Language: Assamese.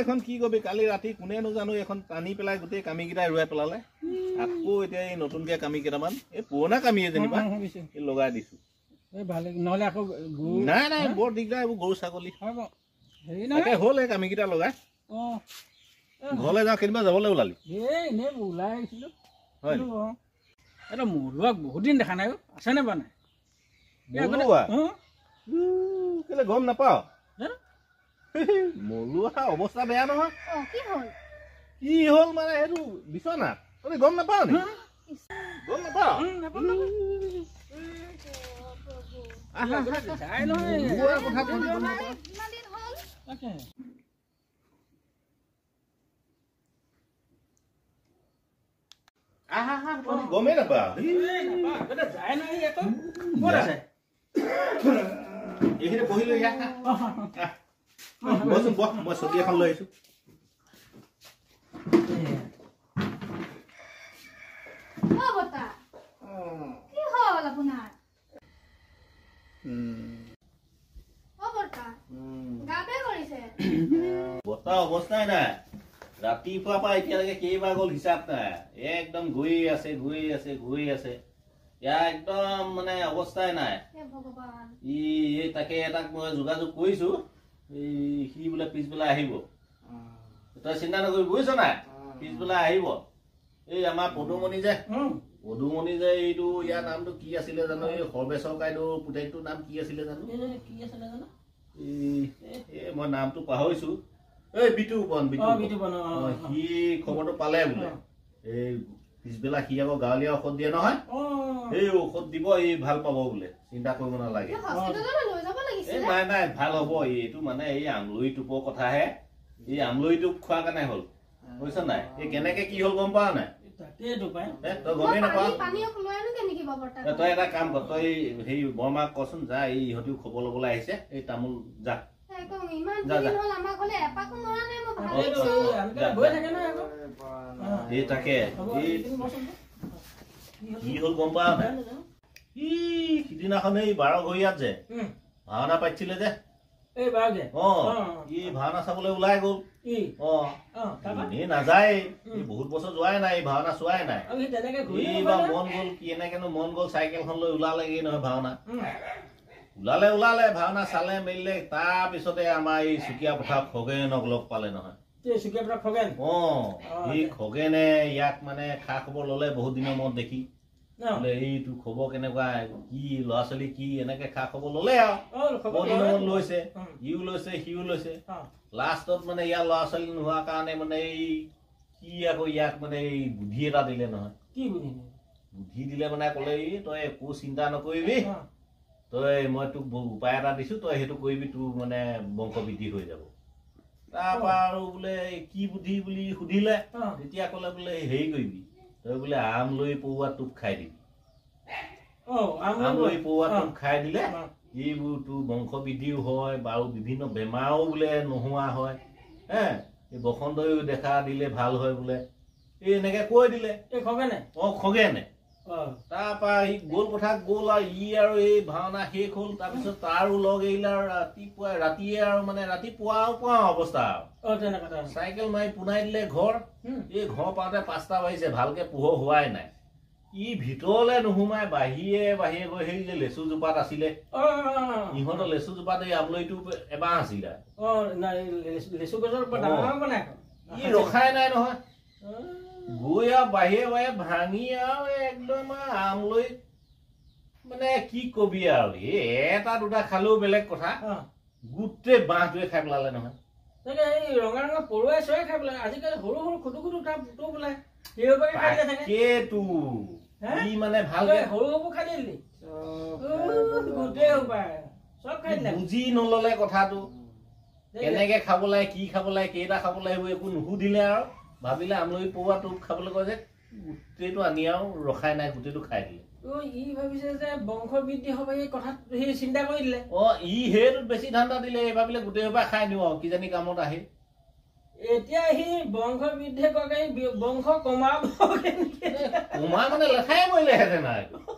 এখন কি কবি কালি ৰাতি কোনে নাজানো এখন টানি পেলাই গোটেই কামিকেইটা এৰুৱাই পেলালে আকৌ এতিয়া এই নতুনকে কামি কেইটামান এই পুৰণা কামিয়ে যেনিবা লগাই দিছো নহলে আকৌ নাই নাই বৰ দিগদাৰ এইবোৰ গৰু ছাগলী তাকে হ'ল এই কামিকেইটা লগাই ঘৰলৈ যাওঁ কেনিবা যাবলৈ ওলালি এনেই ওলাই আহিছিলো হয় এটা মৰুৱাক বহুত দিন দেখা নাই আছেনে বা নাই কেলে গম নাপাওঁ মৰুৱা অৱস্থা বেয়া নহয় কি হ'ল মানে সেইটো বিচনা তই গম নাপাওঁ নি গম নাপাওঁ গমেই নাপাওঁ এইখিনি পঢ়িলো বচোন বহ মই ছবি এখন লৈ আহিছো বতা অৱস্থাই নাই ৰাতিপুৱাৰ পৰা এতিয়ালৈকে কেইবাৰ গ'ল হিচাপ নাই একদম গৈ আছে ইয়াৰ একদম মানে অৱস্থাই নাই এই তাকে এটাক মই যোগাযোগ কৰিছো সি বোলে পিছবেলা আহিব তই চিন্তা নকৰিবি বুজিছ নাই পিছবেলা আহিব এই আমাৰ পদুমণি যে এইটো ইয়াৰ নামটো কি আছিলে জানো এই সৰ্বেশ্বৰ কাইদেউৰ পুতেকটোৰ নাম কি আছিলে জানো মই নামটো পাহৰিছো এই বিটু বন সি খবৰটো পালে বোলে এই পিছবেলা সি আকৌ গাঁৱলীয়া ঔষধ দিয়ে নহয় এই ঔষধ দিব এই ভাল পাব বোলে চিন্তা কৰিব নালাগে নাই নাই ভাল হ'ব এইটো মানে এই আমলৰি টোপৰ কথাহে এই আমলৰি টোপ খোৱাৰ কাৰণে হ'ল বুজিছ নাই এই কেনেকে কি হ'ল গম পাৱ নাই তই গমেই নাপাৱ তই এটা কাম কৰ তই সেই বৰমাক কচোন যা এই ইহঁতিও খবৰ ল'বলৈ আহিছে এই তামোল যা এই তাকে কি হ'ল গম পাৱ নাই সিদিনাখন এই 12 ঘৰীয়াত যে ভাওনা পাতিছিলে যে ভাওনা চাবলৈ ওলাই গ'ল এনেই নাযায় বহুত বছৰ যোৱাই নাই ভাওনা চোৱাই নাই এইবাৰ মন গ'ল কি এনেকেনো মন গ'ল চাইকেলখন লৈ ওলালেগৈ নহয় ভাওনা ওলালে ভাওনা চালে মেলিলে তাৰপিছতে আমাৰ এই চুকীয়া পথাৰ খগেনক লগ পালে নহয় খগেনে ইয়াক মানে খা খবৰ ললে বহুত দিনৰ মূৰত দেখি এইটো খবৰ কেনেকুৱা কি ল'ৰা ছোৱালী কি এনেকে খা খবৰ ললে আৰু লৈছে ইও লৈছে সিও লৈছে লাষ্টত মানে ইয়াৰ ল'ৰা ছোৱালী নোহোৱাৰ কাৰণে মানে এই কি আকৌ ইয়াক মানে এই বুদ্ধি এটা দিলে নহয় কি বুদ্ধি দিলে মানে ক'লে তই একো চিন্তা নকৰিবি তই মই তোক উপায় এটা দিছো তই সেইটো কৰিবি তোৰ মানে বংশ বৃদ্ধি হৈ যাব তাৰপৰা আৰু বোলে কি বুদ্ধি বুলি সুধিলে তেতিয়া ক'লে বোলে হেৰি কৰিবি তই বোলে আমলৰি পৰুৱা টোপ খাই দিবি আমলৰি পৰুৱা টোপ খাই দিলে এইবোৰ তোৰ বংশ বৃদ্ধিও হয় বাৰু বিভিন্ন বেমাৰো বোলে নোহোৱা হয় এই বসন্তইও দেখা দিলে ভাল হয় বোলে এই এনেকে কৈ দিলে খগেনে তাৰপৰা সি গ'ল কথা গ'ল আৰু এই ভাওনা শেষ হ'ল তাৰপিছত তাৰো লগ এৰিলে আৰু ৰাতিয়ে আৰু মানে ৰাতিপুৱা অৱস্থা আৰু চাইকেল মাৰি পোনাই দিলে ঘৰ এই ঘৰ পাওঁতে 5টা বাজিছে ভালকে পোহৰ হোৱাই নাই ই ভিতৰলে নোসোমাই বাহিৰে গৈ সেই যে লেচু জোপাত আছিলে ইহঁতৰ লেচু জোপাত এই আমলৰিটো এবাৰ আছিলে ই ৰখাই নাই নহয় গৈ আৰু বাহিৰে ভাঙি আৰু একদম আমলৈ মানে কি কবি আৰু এটা দুটা খালেও বেলেগ কথা গোটেই বাঁহটোৱে খাই পেলালে নহয় ৰঙা পৰুৱাই চৰাই খাই পেলাই আজিকালি সৰু খুটু বোলে মানে ভালকে সৰু খাই দিলি বুজি নললে কথাটো কেনেকে খাব লাগে কি খাব লাগে কেইটা খাব লাগে সেইবোৰ একো নুসুধিলে আৰু ভাবিলে আমলৰি পৰুৱা টোপ খাবলৈ কয় যে গোটেইটো আনি আৰু ৰখাই নাই গোটেইটো খাই দিলে ই ভাবিছে যে বংশ বৃদ্ধি হ'ব এই কথাত সি চিন্তা কৰি দিলে ই সেইটোত বেছি ধান্দা দিলে এই ভাবিলে গোটেই সোপা খাই দিওঁ আৰু কিজানি কামত আহি এতিয়া সি বংশ বৃদ্ধি কয় বংশ কমাব কমাই মানে লেখাই মৰিলেহেঁতেন আৰু